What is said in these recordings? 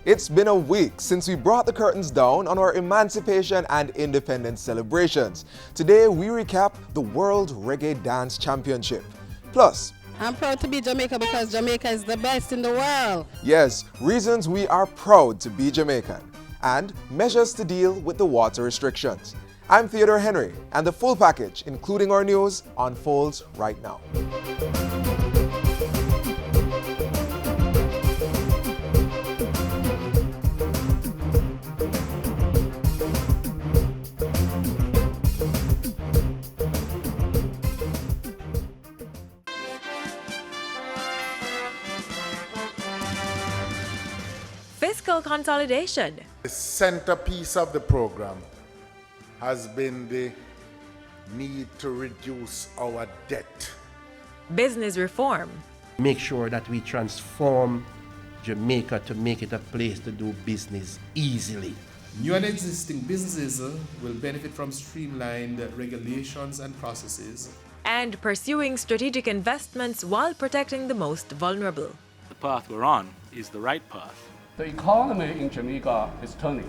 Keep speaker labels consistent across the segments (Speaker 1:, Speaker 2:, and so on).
Speaker 1: It's been a week since we brought the curtains down on our emancipation and independence celebrations. Today we recap the World Reggae Dance Championship. Plus,
Speaker 2: I'm proud to be Jamaica because Jamaica is the best in the world.
Speaker 1: Yes, reasons we are proud to be Jamaican. And measures to deal with the water restrictions. I'm Theodore Henry, and the full package, including our news, unfolds right now.
Speaker 3: Fiscal consolidation.
Speaker 4: The centerpiece of the program has been the need to reduce our debt.
Speaker 3: Business reform.
Speaker 5: Make sure that we transform Jamaica to make it a place to do business easily.
Speaker 6: New and existing businesses will benefit from streamlined regulations and processes.
Speaker 3: And pursuing strategic investments while protecting the most vulnerable.
Speaker 7: The path we're on is the right path.
Speaker 8: The economy in Jamaica is turning.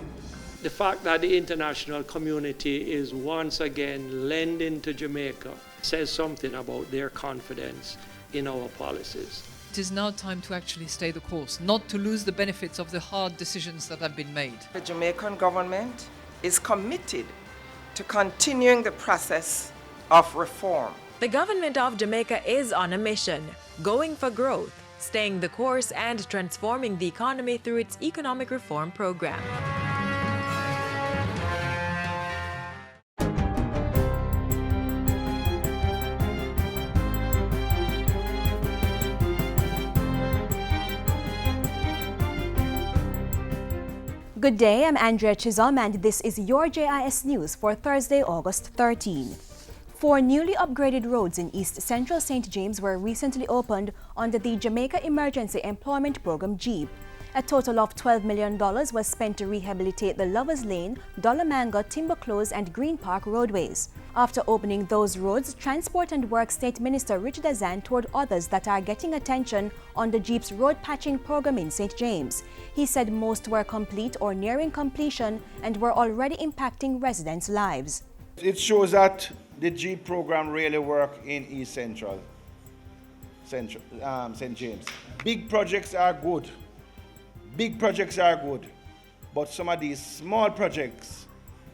Speaker 9: The fact that the international community is once again lending to Jamaica says something about their confidence in our policies.
Speaker 10: It is now time to actually stay the course, not to lose the benefits of the hard decisions that have been made.
Speaker 11: The Jamaican government is committed to continuing the process of reform.
Speaker 3: The government of Jamaica is on a mission, going for growth, staying the course and transforming the economy through its economic reform program.
Speaker 12: Good day, I'm Andrea Chisholm and this is your JIS News for Thursday, August 13. 4 newly upgraded roads in East Central St. James were recently opened under the Jamaica Emergency Employment Program JEEP. A total of $12 million was spent to rehabilitate the Lovers Lane, Dollamanga, Timber Close and Green Park roadways. After opening those roads, Transport and Works State Minister Richard Azan toured others that are getting attention on the JEEP's road patching program in St. James. He said most were complete or nearing completion and were already impacting residents' lives.
Speaker 13: It shows that the JEEP program really works in East Central, St. James. Big projects are good. But some of these small projects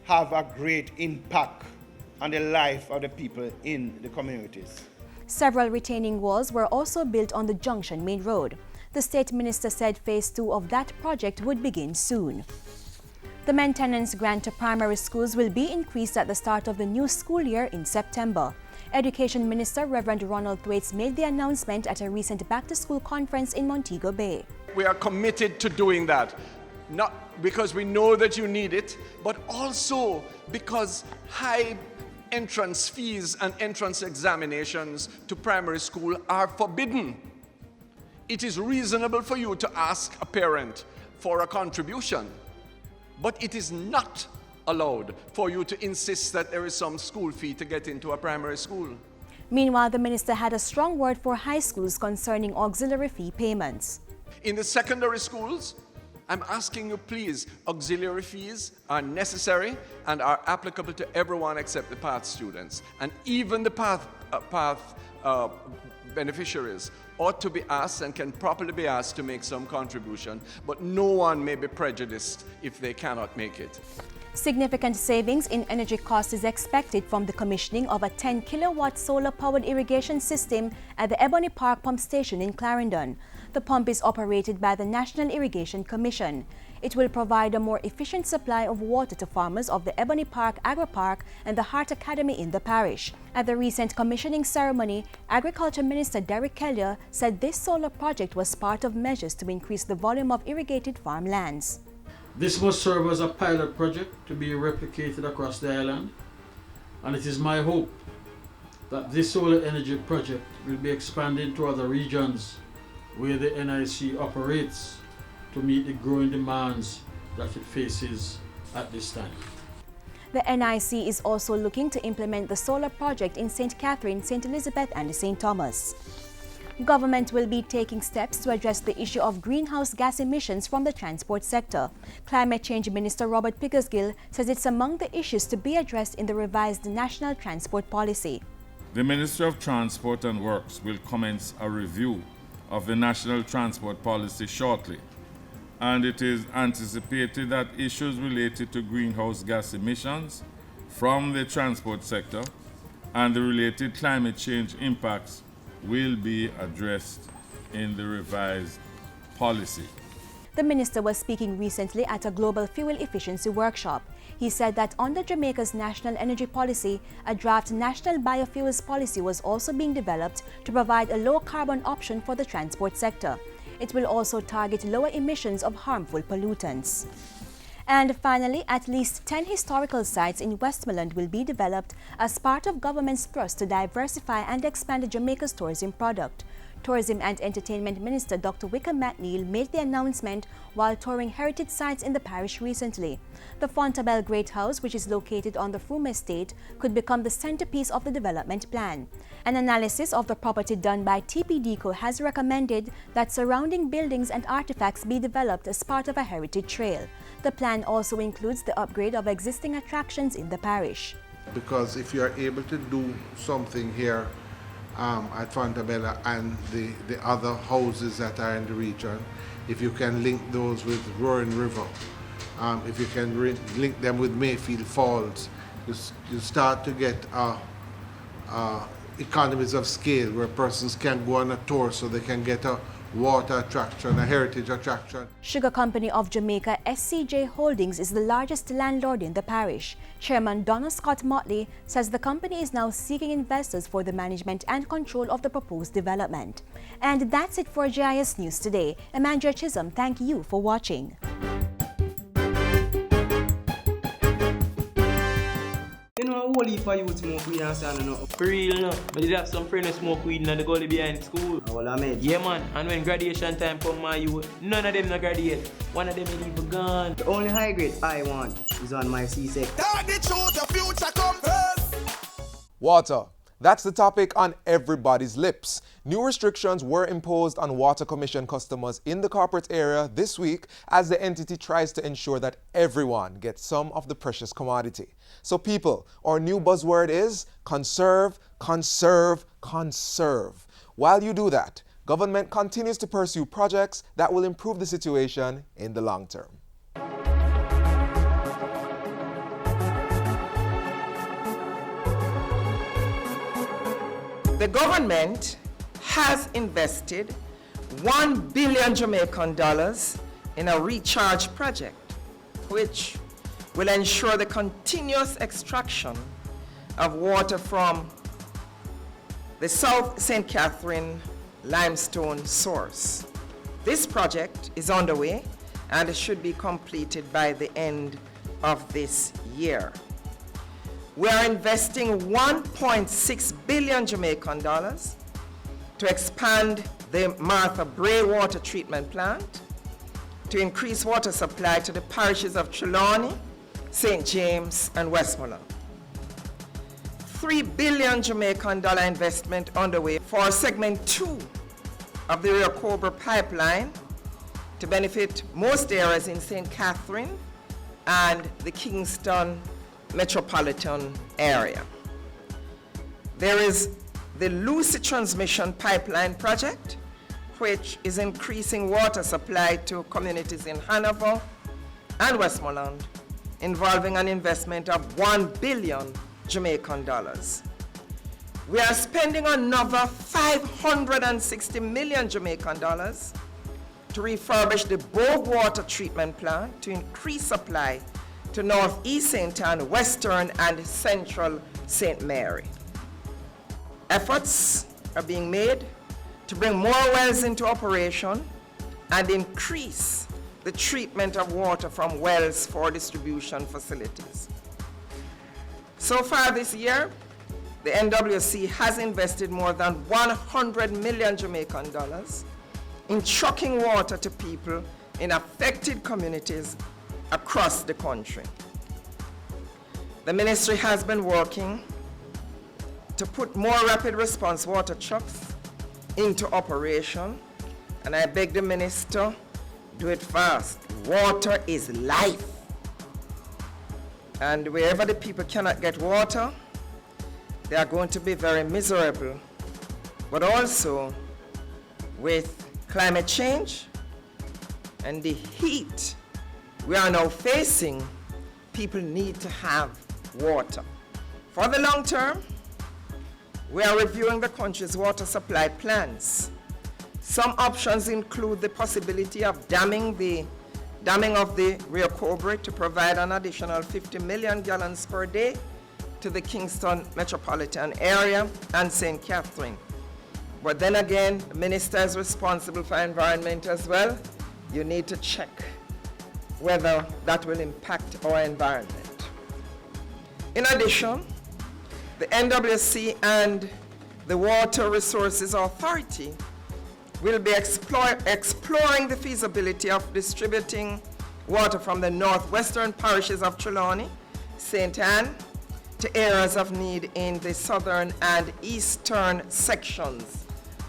Speaker 13: have a great impact on the life of the people in the communities.
Speaker 12: Several retaining walls were also built on the Junction Main Road. The State Minister said Phase 2 of that project would begin soon. The maintenance grant to primary schools will be increased at the start of the new school year in September. Education Minister Reverend Ronald Thwaites made the announcement at a recent back-to-school conference in Montego Bay.
Speaker 14: We are committed to doing that, not because we know that you need it, but also because high entrance fees and entrance examinations to primary school are forbidden. It is reasonable for you to ask a parent for a contribution, but it is not allowed for you to insist that there is some school fee to get into a primary school.
Speaker 12: Meanwhile, the minister had a strong word for high schools concerning auxiliary fee payments.
Speaker 14: In the secondary schools, I'm asking you please, auxiliary fees are necessary and are applicable to everyone except the PATH students. And even the PATH beneficiaries ought to be asked and can properly be asked to make some contribution, but no one may be prejudiced if they cannot make it.
Speaker 12: Significant savings in energy costs is expected from the commissioning of a 10-kilowatt solar-powered irrigation system at the Ebony Park Pump Station in Clarendon. The pump is operated by the National Irrigation Commission. It will provide a more efficient supply of water to farmers of the Ebony Park Agri Park and the Heart Academy in the parish. At the recent commissioning ceremony, Agriculture Minister Derek Kelly said this solar project was part of measures to increase the volume of irrigated farmlands.
Speaker 15: This must serve as a pilot project to be replicated across the island, and it is my hope that this solar energy project will be expanded to other regions where the NIC operates to meet the growing demands that it faces at this time.
Speaker 12: The NIC is also looking to implement the solar project in St. Catherine, St. Elizabeth and St. Thomas. Government will be taking steps to address the issue of greenhouse gas emissions from the transport sector. Climate Change Minister Robert Pickersgill says it's among the issues to be addressed in the revised National Transport Policy.
Speaker 16: The Ministry of Transport and Works will commence a review of the National Transport Policy shortly, and it is anticipated that issues related to greenhouse gas emissions from the transport sector and the related climate change impacts will be addressed in the revised policy.
Speaker 12: The minister was speaking recently at a global fuel efficiency workshop. He said that under Jamaica's national energy policy, a draft national biofuels policy was also being developed to provide a low-carbon option for the transport sector. It will also target lower emissions of harmful pollutants. And finally, at least 10 historical sites in Westmoreland will be developed as part of government's thrust to diversify and expand Jamaica's tourism product. Tourism and Entertainment Minister Dr. Wickham McNeil made the announcement while touring heritage sites in the parish recently. The Fontabelle Great House, which is located on the Froome Estate, could become the centerpiece of the development plan. An analysis of the property done by TPDCO has recommended that surrounding buildings and artifacts be developed as part of a heritage trail. The plan also includes the upgrade of existing attractions in the parish.
Speaker 4: Because if you are able to do something here at Fontabella and the other houses that are in the region, if you can link those with Roaring River, if you can link them with Mayfield Falls, you start to get economies of scale where persons can go on a tour so they can get a water attraction, a heritage attraction.
Speaker 12: Sugar Company of Jamaica, SCJ Holdings, is the largest landlord in the parish. Chairman Donna Scott Motley says the company is now seeking investors for the management and control of the proposed development. And that's it for JIS News today. I'm Andrea Chisholm. Thank you for watching.
Speaker 17: You know, a whole heap of youth smoke weed and stand no. For real, no. But did have some friends who smoke weed in the gully behind school. Well, I mean. Yeah, man. And when graduation time come, my youth, none of them no graduate. One of them is even gone. The only high grade I want is on my C6.
Speaker 1: The future come first. Water. That's the topic on everybody's lips. New restrictions were imposed on Water Commission customers in the corporate area this week as the entity tries to ensure that everyone gets some of the precious commodity. So people, our new buzzword is conserve, conserve, conserve. While you do that, government continues to pursue projects that will improve the situation in the long term.
Speaker 11: The government has invested $1 billion Jamaican dollars in a recharge project, which will ensure the continuous extraction of water from the South St. Catherine limestone source. This project is underway and should be completed by the end of this year. We are investing $1.6 billion Jamaican dollars to expand the Martha Bray water treatment plant, to increase water supply to the parishes of Trelawney, St. James, and Westmoreland. $3 billion Jamaican dollar investment underway for segment 2 of the Rio Cobra pipeline to benefit most areas in St. Catherine and the Kingston metropolitan area. There is the Lucy Transmission Pipeline Project, which is increasing water supply to communities in Hanover and Westmoreland, involving an investment of $1 billion Jamaican dollars. We are spending another $560 million Jamaican dollars to refurbish the Bogue Water Treatment Plant to increase supply to Northeast St. Anne, Western, and Central St. Mary. Efforts are being made to bring more wells into operation and increase the treatment of water from wells for distribution facilities. So far this year, the NWC has invested more than 100 million Jamaican dollars in trucking water to people in affected communities across the country. The ministry has been working to put more rapid response water trucks into operation, and I beg the minister, do it fast. Water is life. And wherever the people cannot get water, they are going to be very miserable. But also, with climate change and the heat we are now facing, people need to have water. For the long term, we are reviewing the country's water supply plans. Some options include the possibility of damming of the Rio Cobre to provide an additional 50 million gallons per day to the Kingston metropolitan area and St. Catherine. But then again, the minister is responsible for environment as well. You need to check whether that will impact our environment. In addition, the NWC and the Water Resources Authority will be exploring the feasibility of distributing water from the northwestern parishes of Trelawney, St. Anne, to areas of need in the southern and eastern sections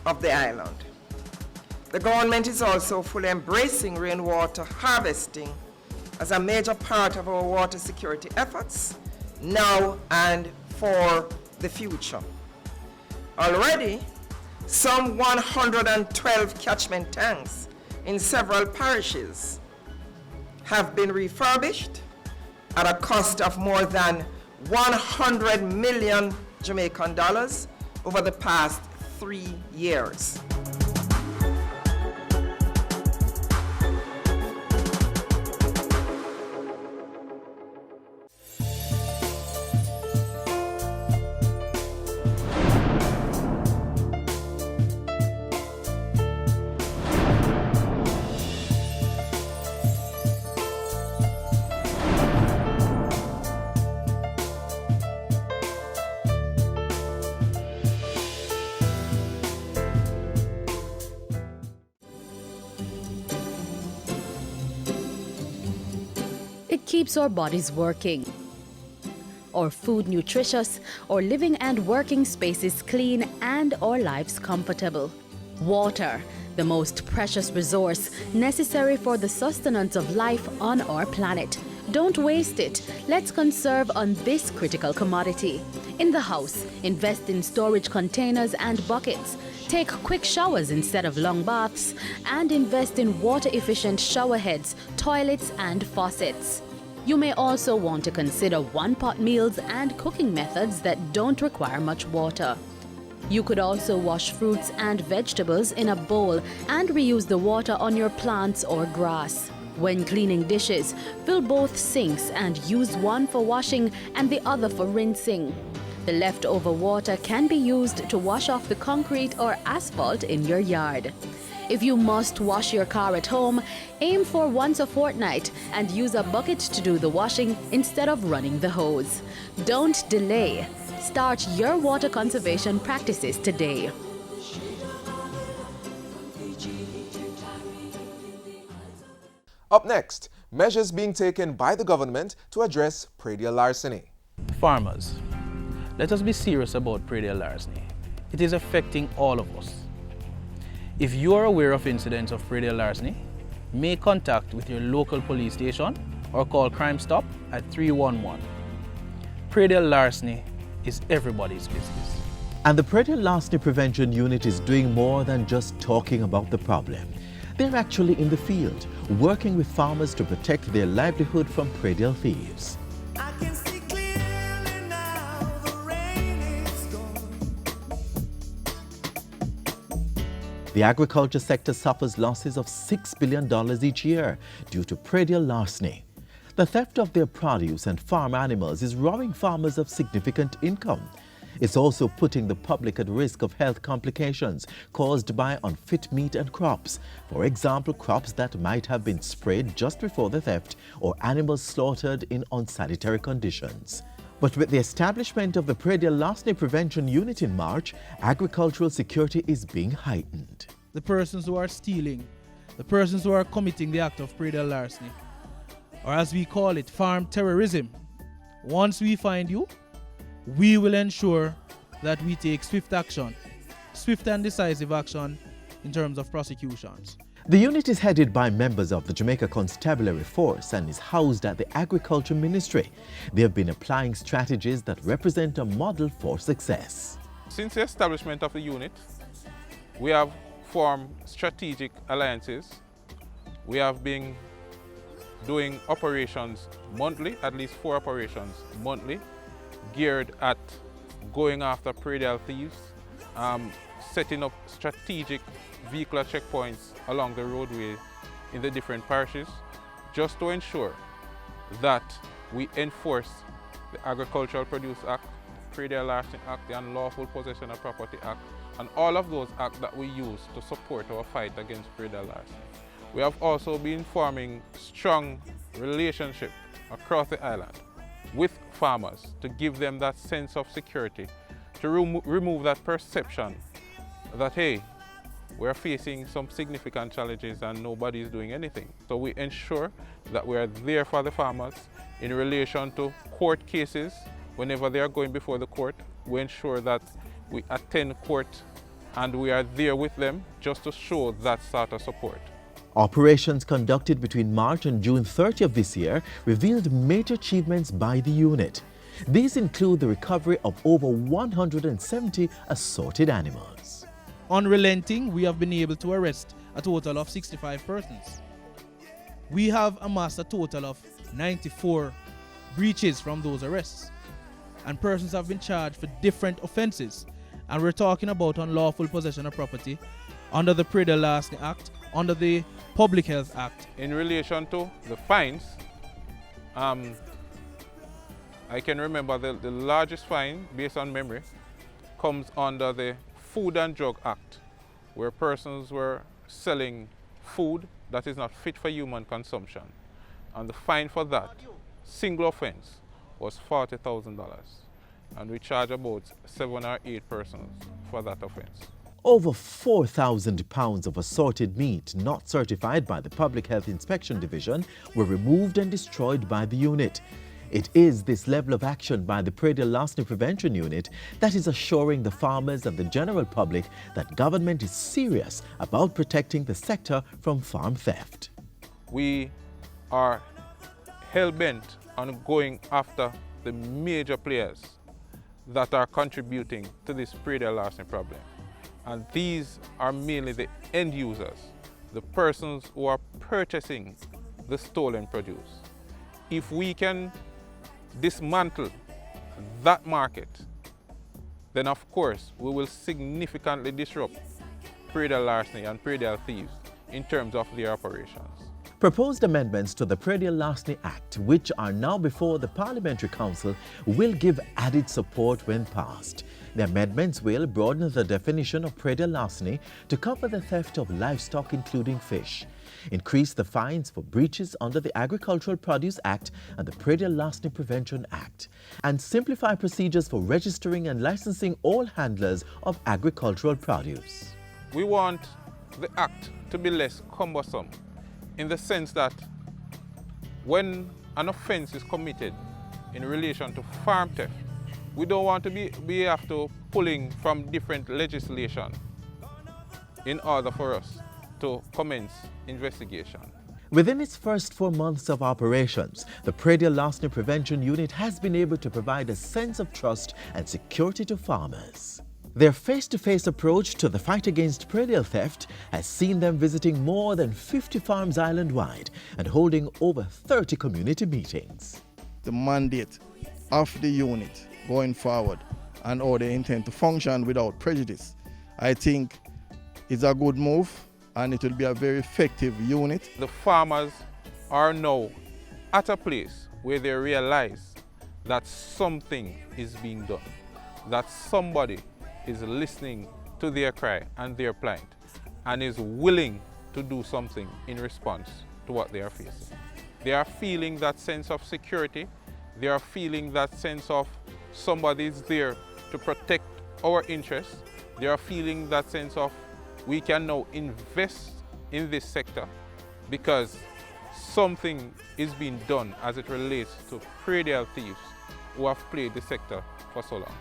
Speaker 11: of the island. The government is also fully embracing rainwater harvesting as a major part of our water security efforts now and for the future. Already, some 112 catchment tanks in several parishes have been refurbished at a cost of more than 100 million Jamaican dollars over the past 3 years.
Speaker 18: It keeps our bodies working, our food nutritious, our living and working spaces clean, and our lives comfortable. Water, the most precious resource necessary for the sustenance of life on our planet. Don't waste it. Let's conserve on this critical commodity. In the house, invest in storage containers and buckets. Take quick showers instead of long baths, and invest in water-efficient shower heads, toilets, and faucets. You may also want to consider one-pot meals and cooking methods that don't require much water. You could also wash fruits and vegetables in a bowl and reuse the water on your plants or grass. When cleaning dishes, fill both sinks and use one for washing and the other for rinsing. The leftover water can be used to wash off the concrete or asphalt in your yard. If you must wash your car at home, aim for once a fortnight and use a bucket to do the washing instead of running the hose. Don't delay. Start your water conservation practices today.
Speaker 1: Up next, measures being taken by the government to address predial larceny.
Speaker 19: Farmers, let us be serious about predial larceny. It is affecting all of us. If you are aware of incidents of predial larceny, make contact with your local police station or call Crime Stop at 311. Predial larceny is everybody's business.
Speaker 20: And the Predial Larceny Prevention Unit is doing more than just talking about the problem. They're actually in the field, working with farmers to protect their livelihood from predial thieves. The agriculture sector suffers losses of $6 billion each year due to predial larceny. The theft of their produce and farm animals is robbing farmers of significant income. It's also putting the public at risk of health complications caused by unfit meat and crops. For example, crops that might have been sprayed just before the theft or animals slaughtered in unsanitary conditions. But with the establishment of the Predial Larceny Prevention Unit in March, agricultural security is being heightened.
Speaker 21: The persons who are stealing, the persons who are committing the act of predial larceny, or as we call it, farm terrorism, once we find you, we will ensure that we take swift action swift and decisive action in terms of prosecutions.
Speaker 20: The unit is headed by members of the Jamaica Constabulary Force and is housed at the Agriculture Ministry. They have been applying strategies that represent a model for success.
Speaker 2: Since the establishment of the unit, we have formed strategic alliances. We have been doing operations monthly, at least 4 operations monthly, geared at going after predial thieves, setting up strategic vehicular checkpoints along the roadway in the different parishes, just to ensure that we enforce the Agricultural Produce Act, Predial Larceny Act, the Unlawful Possession of Property Act, and all of those acts that we use to support our fight against predial larceny. We have also been forming strong relationship across the island with farmers to give them that sense of security, to remove that perception that, hey, we're facing some significant challenges and nobody is doing anything. So we ensure that we are there for the farmers in relation to court cases. Whenever they are going before the court, we ensure that we attend court and we are there with them just to show that sort of support.
Speaker 20: Operations conducted between March and June 30 of this year revealed major achievements by the unit. These include the recovery of over 170 assorted animals.
Speaker 21: Unrelenting, we have been able to arrest a total of 65 persons. We have amassed a total of 94 breaches from those arrests, and persons have been charged for different offences. And we're talking about unlawful possession of property under the Predial Larceny Act, under the Public Health Act.
Speaker 2: In relation to the fines, I can remember the largest fine, based on memory, comes under the Food and Drug Act, where persons were selling food that is not fit for human consumption. And the fine for that single offense was $40,000. And we charge about 7 or 8 persons for that offense.
Speaker 20: Over 4,000 pounds of assorted meat not certified by the Public Health Inspection Division were removed and destroyed by the unit. It is this level of action by the Predial Larceny Prevention Unit that is assuring the farmers and the general public that government is serious about protecting the sector from farm theft.
Speaker 2: We are hell-bent on going after the major players that are contributing to this predial larceny problem. And these are mainly the end users, the persons who are purchasing the stolen produce. If we can dismantle that market, then of course we will significantly disrupt predial larceny and predial thieves in terms of their operations.
Speaker 20: Proposed amendments to the Predial Larceny Act, which are now before the Parliamentary Council, will give added support when passed. The amendments will broaden the definition of predial larceny to cover the theft of livestock, including fish, increase the fines for breaches under the Agricultural Produce Act and the Predial Larceny Prevention Act, and simplify procedures for registering and licensing all handlers of agricultural produce.
Speaker 2: We want the act to be less cumbersome, in the sense that when an offense is committed in relation to farm theft, we don't want to be after pulling from different legislation in order for us to commence investigation.
Speaker 20: Within its first 4 months of operations, the Predial Larceny Prevention Unit has been able to provide a sense of trust and security to farmers. Their face-to-face approach to the fight against predial theft has seen them visiting more than 50 farms island-wide and holding over 30 community meetings.
Speaker 22: The mandate of the unit going forward and how they intend to function without prejudice, I think is a good move, and it will be a very effective unit.
Speaker 2: The farmers are now at a place where they realize that something is being done, that somebody is listening to their cry and their plight and is willing to do something in response to what they are facing. They are feeling that sense of security. They are feeling that sense of somebody is there to protect our interests. They are feeling that sense of we can now invest in this sector because something is being done as it relates to predial thieves who have played the sector for so long.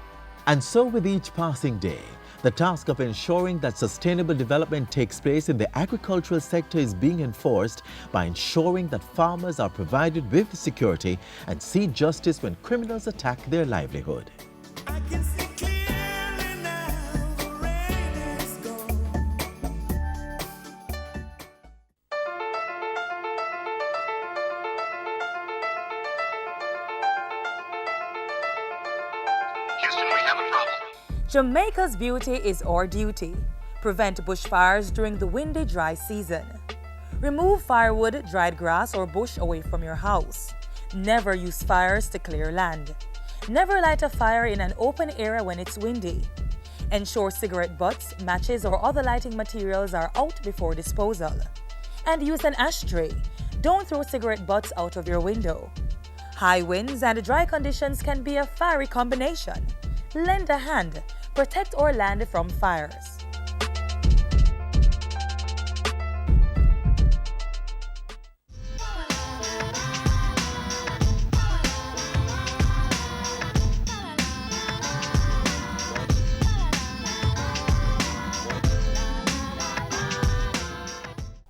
Speaker 20: And so with each passing day, the task of ensuring that sustainable development takes place in the agricultural sector is being enforced by ensuring that farmers are provided with security and see justice when criminals attack their livelihood.
Speaker 5: Jamaica's beauty is our duty. Prevent bushfires during the windy, dry season. Remove firewood, dried grass, or bush away from your house. Never use fires to clear land. Never light a fire in an open area when it's windy. Ensure cigarette butts, matches, or other lighting materials are out before disposal. And use an ashtray. Don't throw cigarette butts out of your window. High winds and dry conditions can be a fiery combination. Lend a hand. Protect our land from fires.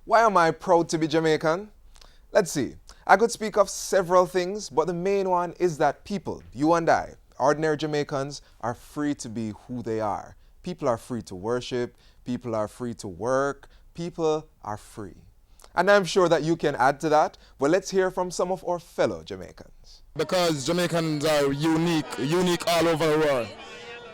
Speaker 1: Why am I proud to be Jamaican? Let's see. I could speak of several things, but the main one is that people, you and I, ordinary Jamaicans, are free to be who they are. People are free to worship, people are free to work, people are free. And I'm sure that you can add to that, but let's hear from some of our fellow Jamaicans.
Speaker 6: Because Jamaicans are unique all over the world.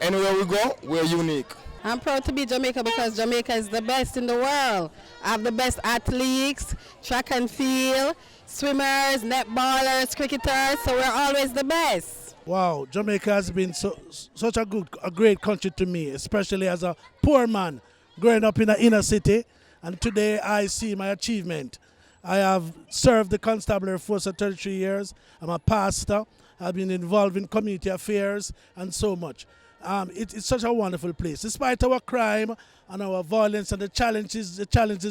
Speaker 6: Anywhere we go, we're unique.
Speaker 23: I'm proud to be Jamaica because Jamaica is the best in the world. I have the best athletes, track and field, swimmers, netballers, cricketers, so we're always the best.
Speaker 24: Wow, Jamaica has been such a great country to me, especially as a poor man growing up in the inner city. And today I see my achievement. I have served the constabulary force for 33 years. I'm a pastor. I've been involved in community affairs and so much. It's such a wonderful place. Despite our crime and our violence and the challenges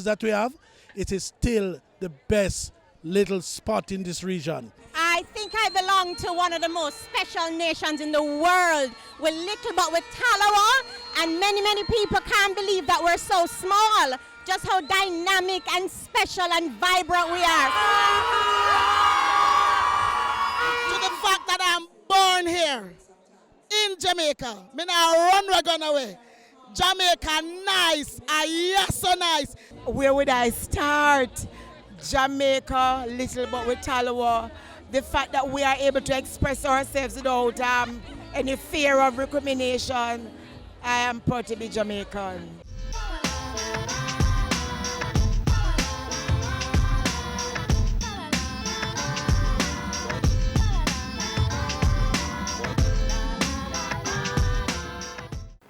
Speaker 24: that we have, it is still the best little spot in this region.
Speaker 25: I think I belong to one of the most special nations in the world. We're little but we're tolerant, and many people can't believe that we're so small. Just how dynamic and special and vibrant we are.
Speaker 26: To the fact that I'm born here in Jamaica, me now run gun away. Jamaica nice, yes so nice.
Speaker 11: Where would I start? Jamaica, little but with Talawa. The fact that we are able to express ourselves without any fear of recrimination. I am proud to be Jamaican.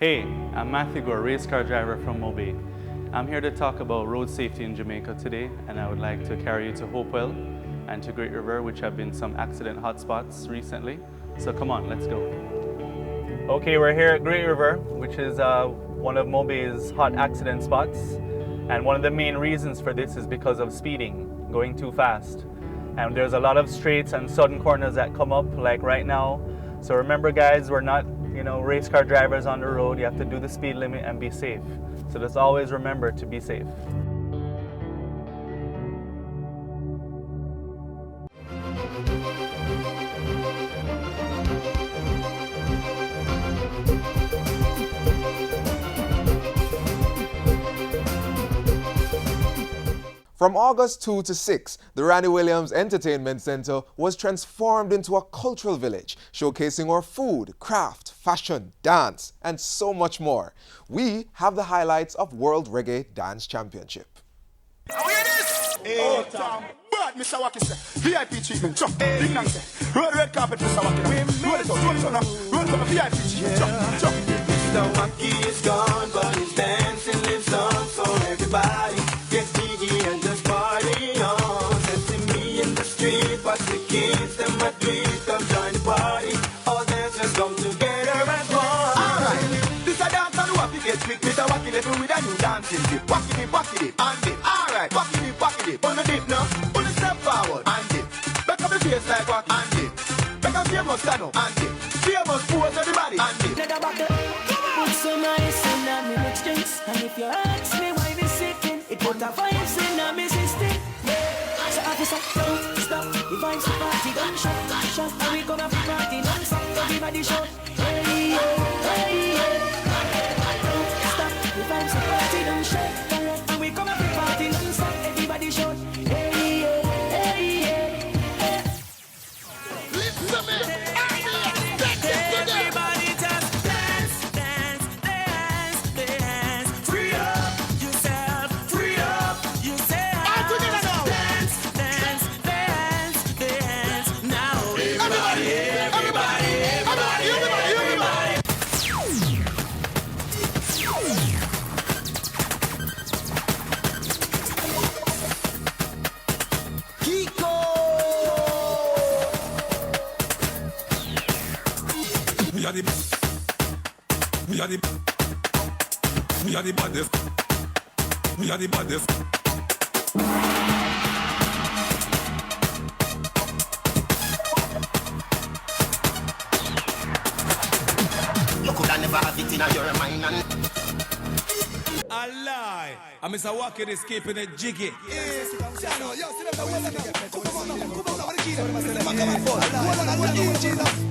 Speaker 27: Hey, I'm Matthew Gore, race car driver from Mobay. I'm here to talk about road safety in Jamaica today, and I would like to carry you to Hopewell and to Great River, which have been some accident hotspots recently. So come on, let's go. Okay, we're here at Great River, which is one of Mobay's hot accident spots. And one of the main reasons for this is because of speeding, going too fast. And there's a lot of straights and sudden corners that come up, like right now. So remember guys, we're not race car drivers on the road. You have to do the speed limit and be safe. So just always remember to be safe.
Speaker 1: From August 2 to 6, the Randy Williams Entertainment Center was transformed into a cultural village, showcasing our food, craft, fashion, dance, and so much more. We have the highlights of World Reggae Dance Championship.
Speaker 28: Oh, Tom, but Mr. Wacky say, VIP treatment, chop, big nang say, roll red carpet, Mr. Wacky, roll it out now, roll it out, VIP treatment, chop, chop. Mr. Wacky is gone, but his dancing lives on, so everybody get jiggy and just party on. Sensing me in the street, watch the kids, them my dreams, come join the party, all dancers come together as one. Alright, this a dance on the Wacky get quick, Mr. Wacky left me with a new dancing dip, wacky dip, and dip. Alright, wacky dip, on the dip now, on the step forward, and dip. Back up the face like walk, and dip. Back up famous stand up, and dip. Famous pose everybody, and dip.
Speaker 3: a buckle. Put some ice in a me mix drinks. And if you ask me why we sipping, it put a vibes in a me system. So officer, don't stop. The vibes the party don't shut. Shut, and we come up the party non-stop. Everybody shout, hey, hey, hey. Don't stop. The vibes the party don't shut. And we come up the party non-stop. Everybody shout, hey, hey, hey, hey.
Speaker 28: Listen to me.
Speaker 3: Everybody just dance, dance, dance, dance. Free up yourself, free up yourself.
Speaker 28: All together now.
Speaker 3: Dance, dance, dance, dance. Now everybody, everybody, everybody, everybody.
Speaker 28: We are the baddest. We are the baddest.
Speaker 3: You coulda never have it in your mind and
Speaker 28: A lie. I miss a walking is keeping it jiggy.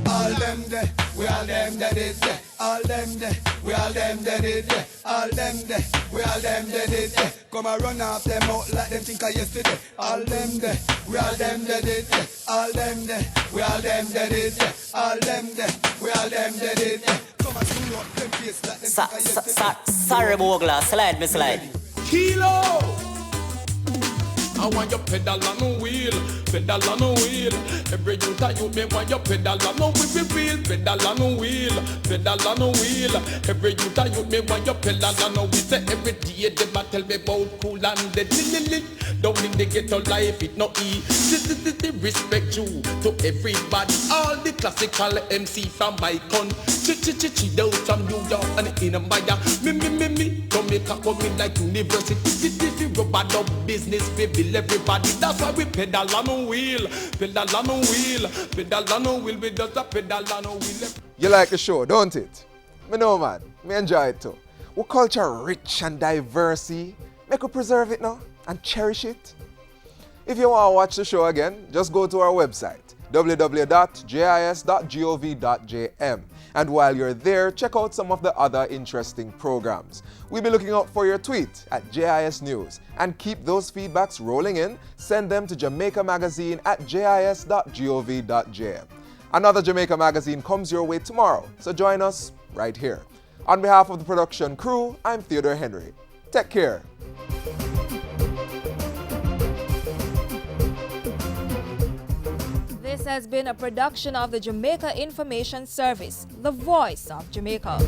Speaker 3: all them there, we all them that is there. All them there, we all them that is there. All them there, we all them that is there. Come and run off them out like them think of yesterday. All them there, we all them that is there. All them there, we all them that is there. All them there, we all them that is there. Come and screw up them face like them think of yesterday.
Speaker 7: Sorry, Bogla, slide me slide.
Speaker 28: Kilo! I want your pedal on the wheel, pedal on the wheel. Every youth I you me want your pedal on the wheel, pedal on the wheel, pedal on the wheel. Every youth I you me want your pedal on the wheel. Say every day them a tell me about cool and dead. Don't in the ghetto life it no easy. Respect you to everybody, all the classical MC from my country. Down from New York and in a Maya. Me, Jamaica coming like university. Rubber dub business, we build everybody. That's why we pedal on the wheel, pedal on the wheel, pedal on the wheel. We just a pedal on the wheel.
Speaker 1: You like the show, don't it? Me know, man. Me enjoy it too. We culture rich and diverse. Make we preserve it now and cherish it. If you want to watch the show again, just go to our website, www.jis.gov.jm. And while you're there, check out some of the other interesting programs. We'll be looking out for your tweet at JIS News. And keep those feedbacks rolling in. Send them to Jamaica Magazine at jis.gov.jm. Another Jamaica Magazine comes your way tomorrow, so join us right here. On behalf of the production crew, I'm Theodore Henry. Take care.
Speaker 5: This has been a production of the Jamaica Information Service, the voice of Jamaica.